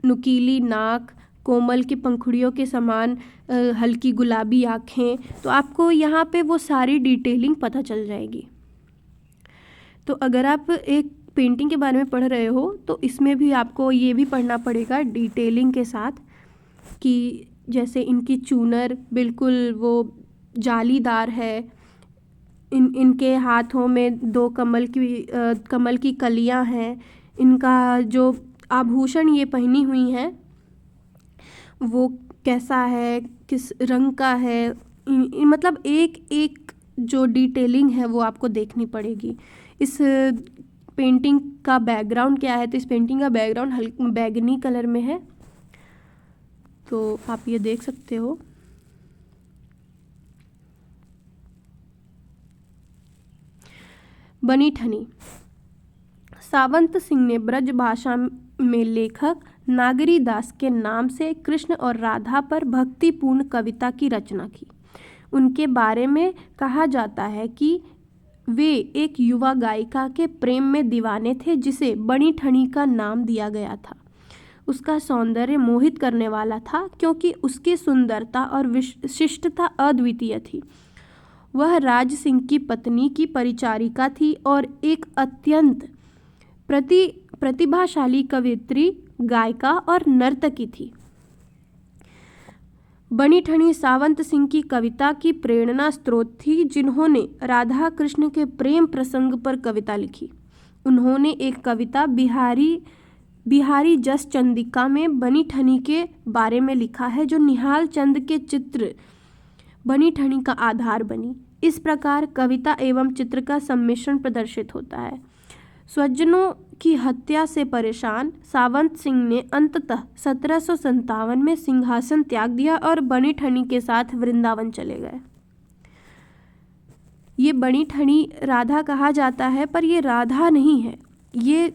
नुकीली नाक, कोमल की पंखुड़ियों के समान हल्की गुलाबी आँखें, तो आपको यहाँ पे वो सारी डिटेलिंग पता चल जाएगी। तो अगर आप एक पेंटिंग के बारे में पढ़ रहे हो तो इसमें भी आपको ये भी पढ़ना पड़ेगा डिटेलिंग के साथ, कि जैसे इनकी चूनर बिल्कुल वो जालीदार है, इनके हाथों में दो कमल की कलियां हैं, इनका जो आभूषण ये पहनी हुई हैं वो कैसा है, किस रंग का है, मतलब एक एक जो डिटेलिंग है वो आपको देखनी पड़ेगी। इस पेंटिंग का बैकग्राउंड क्या है, तो इस पेंटिंग का बैकग्राउंड हल्का बैगनी कलर में है, तो आप ये देख सकते हो। बनी ठनी। सावंत सिंह ने ब्रज भाषा में लेखक नागरी दास के नाम से कृष्ण और राधा पर भक्तिपूर्ण कविता की रचना की। उनके बारे में कहा जाता है कि वे एक युवा गायिका के प्रेम में दीवाने थे जिसे बनी ठनी का नाम दिया गया था। उसका सौंदर्य मोहित करने वाला था क्योंकि उसकी सुंदरता और विशिष्टता अद्वितीय थी। वह राज सिंह की पत्नी की परिचारिका थी और एक अत्यंत प्रतिभाशाली कवयित्री, गायिका और नर्तकी थी। बनी ठनी सावंत सिंह की कविता की प्रेरणा स्रोत थी, जिन्होंने राधा कृष्ण के प्रेम प्रसंग पर कविता लिखी। उन्होंने एक कविता बिहारी जस चंदिका में बनी ठनी के बारे में लिखा है, जो निहाल चंद के चित्र बनी ठनी का आधार बनी। इस प्रकार कविता एवं चित्र का सम्मिश्रण प्रदर्शित होता है। स्वजनों की हत्या से परेशान सावंत सिंह ने अंततः 1757 में सिंहासन त्याग दिया और बनी ठनी के साथ वृंदावन चले गए। ये बनी ठनी राधा कहा जाता है, पर ये राधा नहीं है। ये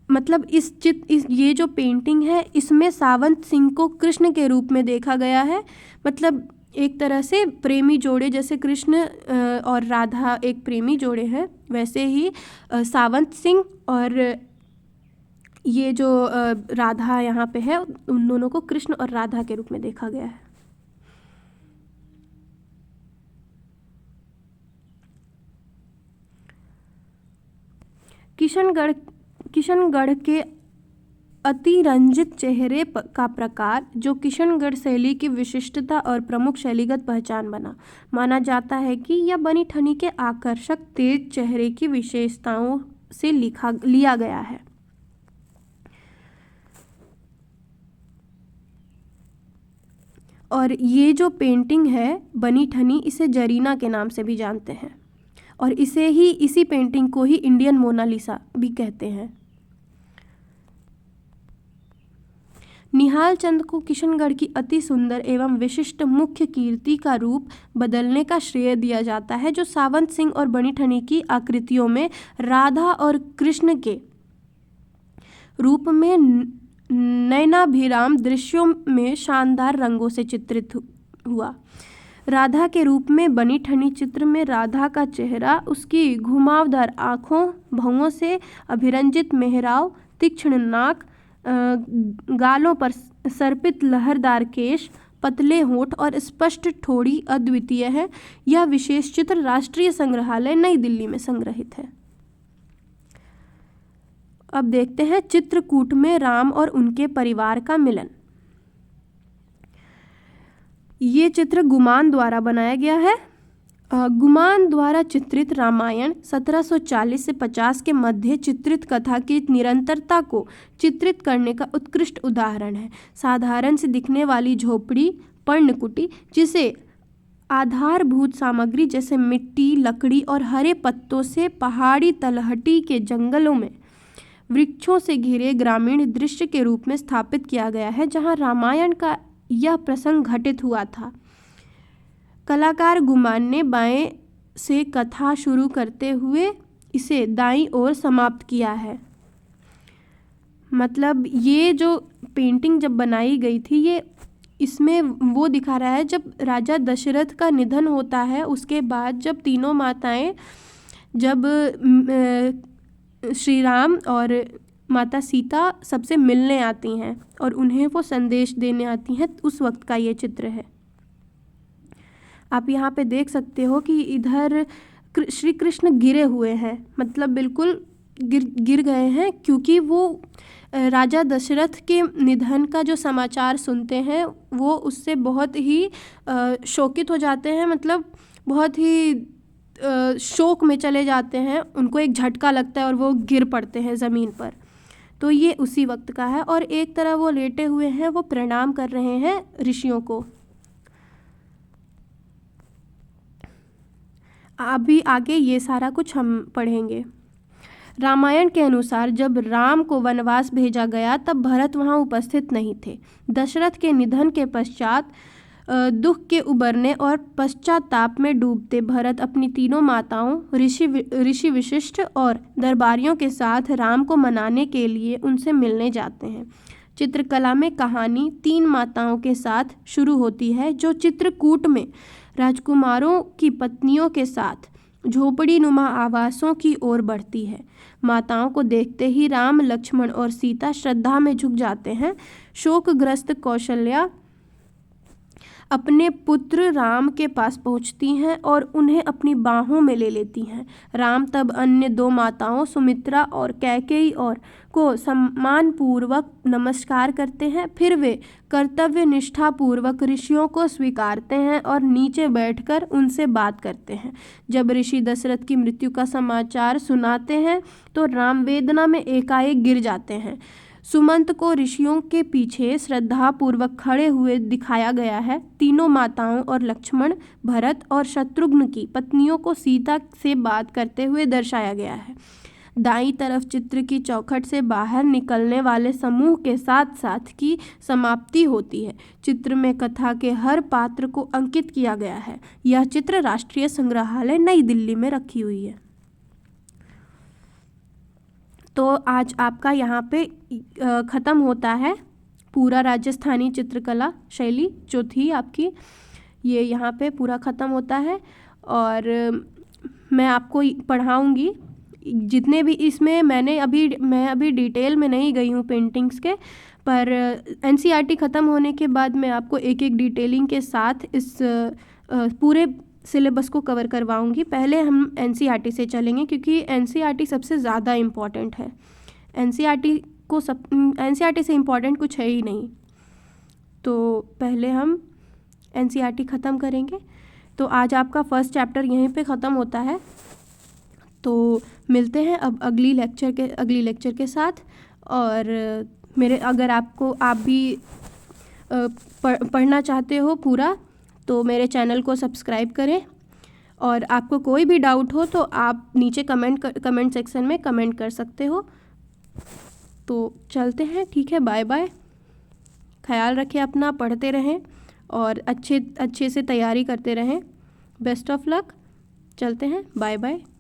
मतलब ये जो पेंटिंग है, इसमें सावंत सिंह को कृष्ण के रूप में देखा गया है। मतलब एक तरह से प्रेमी जोड़े, जैसे कृष्ण और राधा एक प्रेमी जोड़े हैं, वैसे ही सावंत सिंह और ये जो राधा यहाँ पे है, उन दोनों को कृष्ण और राधा के रूप में देखा गया है। किशनगढ़ के अतिरंजित चेहरे का प्रकार, जो किशनगढ़ शैली की विशिष्टता और प्रमुख शैलीगत पहचान माना जाता है कि यह बनी ठनी के आकर्षक तेज चेहरे की विशेषताओं से लिया गया है। और ये जो पेंटिंग है बनी ठनी, इसे जरीना के नाम से भी जानते हैं और इसी पेंटिंग को ही इंडियन मोनालिसा भी कहते हैं। निहाल चंद को किशनगढ़ की अति सुंदर एवं विशिष्ट मुख्य कीर्ति का रूप बदलने का श्रेय दिया जाता है, जो सावंत सिंह और बनी ठनी की आकृतियों में राधा और कृष्ण के रूप में नयनाभिराम दृश्यों में शानदार रंगों से चित्रित हुआ। राधा के रूप में बनी ठनी चित्र में राधा का चेहरा, उसकी घुमावदार आँखों, भौहों से अभिरंजित मेहराव, तीक्ष्ण नाक, गालों पर सर्पित लहरदार केश, पतले होंठ और स्पष्ट ठोड़ी अद्वितीय है। यह विशेष चित्र राष्ट्रीय संग्रहालय नई दिल्ली में संग्रहित है। अब देखते हैं चित्रकूट में राम और उनके परिवार का मिलन। ये चित्र गुमान द्वारा बनाया गया है। गुमान द्वारा चित्रित रामायण 1740 से 50 के मध्य चित्रित कथा की निरंतरता को चित्रित करने का उत्कृष्ट उदाहरण है। साधारण से दिखने वाली झोपड़ी, पर्णकुटी, जिसे आधारभूत सामग्री जैसे मिट्टी, लकड़ी और हरे पत्तों से पहाड़ी तलहटी के जंगलों में वृक्षों से घिरे ग्रामीण दृश्य के रूप में स्थापित किया गया है, जहाँ रामायण का यह प्रसंग घटित हुआ था। कलाकार गुमान ने बाएं से कथा शुरू करते हुए इसे दाईं ओर समाप्त किया है। मतलब ये जो पेंटिंग जब बनाई गई थी, ये इसमें वो दिखा रहा है जब राजा दशरथ का निधन होता है, उसके बाद जब तीनों माताएं, जब श्री राम और माता सीता सबसे मिलने आती हैं और उन्हें वो संदेश देने आती हैं, उस वक्त का ये चित्र है। आप यहाँ पे देख सकते हो कि इधर श्री कृष्ण गिरे हुए हैं, मतलब बिल्कुल गिर गए हैं, क्योंकि वो राजा दशरथ के निधन का जो समाचार सुनते हैं वो उससे बहुत ही शोकित हो जाते हैं, मतलब बहुत ही शोक में चले जाते हैं। उनको एक झटका लगता है और वो गिर पड़ते हैं ज़मीन पर। तो ये उसी वक्त का है और एक तरह वो लेटे हुए हैं, वो प्रणाम कर रहे हैं ऋषियों को। अभी आगे ये सारा कुछ हम पढ़ेंगे। रामायण के अनुसार जब राम को वनवास भेजा गया तब भरत वहाँ उपस्थित नहीं थे। दशरथ के निधन के पश्चात दुख के उबरने और पश्चाताप में डूबते भरत अपनी तीनों माताओं, ऋषि वशिष्ठ और दरबारियों के साथ राम को मनाने के लिए उनसे मिलने जाते हैं। चित्रकला में कहानी 3 माताओं के साथ शुरू होती है, जो चित्रकूट में राजकुमारों की पत्नियों के साथ झोपड़ी नुमा आवासों की ओर बढ़ती है। माताओं को देखते ही राम, लक्ष्मण और सीता श्रद्धा में झुक जाते हैं। शोकग्रस्त कौशल्या अपने पुत्र राम के पास पहुंचती हैं और उन्हें अपनी बाहों में ले लेती हैं। राम तब अन्य दो माताओं सुमित्रा और कैकेयी और को सम्मानपूर्वक नमस्कार करते हैं। फिर वे कर्तव्य निष्ठा पूर्वक ऋषियों को स्वीकारते हैं और नीचे बैठकर उनसे बात करते हैं। जब ऋषि दशरथ की मृत्यु का समाचार सुनाते हैं तो राम वेदना में एकाएक गिर जाते हैं। सुमंत को ऋषियों के पीछे श्रद्धापूर्वक खड़े हुए दिखाया गया है। तीनों माताओं और लक्ष्मण, भरत और शत्रुघ्न की पत्नियों को सीता से बात करते हुए दर्शाया गया है। दाईं तरफ चित्र की चौखट से बाहर निकलने वाले समूह के साथ साथ की समाप्ति होती है। चित्र में कथा के हर पात्र को अंकित किया गया है। यह चित्र राष्ट्रीय संग्रहालय नई दिल्ली में रखी हुई है। तो आज आपका यहाँ पे ख़त्म होता है पूरा राजस्थानी चित्रकला शैली जो थी आपकी, ये यहाँ पे पूरा ख़त्म होता है। और मैं आपको पढ़ाऊँगी जितने भी इसमें मैं अभी डिटेल में नहीं गई हूँ पेंटिंग्स के, पर एनसीईआरटी ख़त्म होने के बाद मैं आपको एक एक डिटेलिंग के साथ इस पूरे सिलेबस को कवर करवाऊंगी। पहले हम एनसीईआरटी से चलेंगे क्योंकि एनसीईआरटी सबसे ज़्यादा इम्पॉर्टेंट है। एनसीईआरटी से इम्पॉर्टेंट कुछ है ही नहीं। तो पहले हम एनसीईआरटी ख़त्म करेंगे। तो आज आपका फर्स्ट चैप्टर यहीं पे ख़त्म होता है। तो मिलते हैं अब अगली लेक्चर के साथ। और अगर आप भी पढ़ना चाहते हो पूरा तो मेरे चैनल को सब्सक्राइब करें। और आपको कोई भी डाउट हो तो आप नीचे कमेंट सेक्शन में कमेंट कर सकते हो। तो चलते हैं, ठीक है, बाय बाय। ख्याल रखें अपना, पढ़ते रहें और अच्छे से तैयारी करते रहें। Best of luck. चलते हैं, बाय बाय।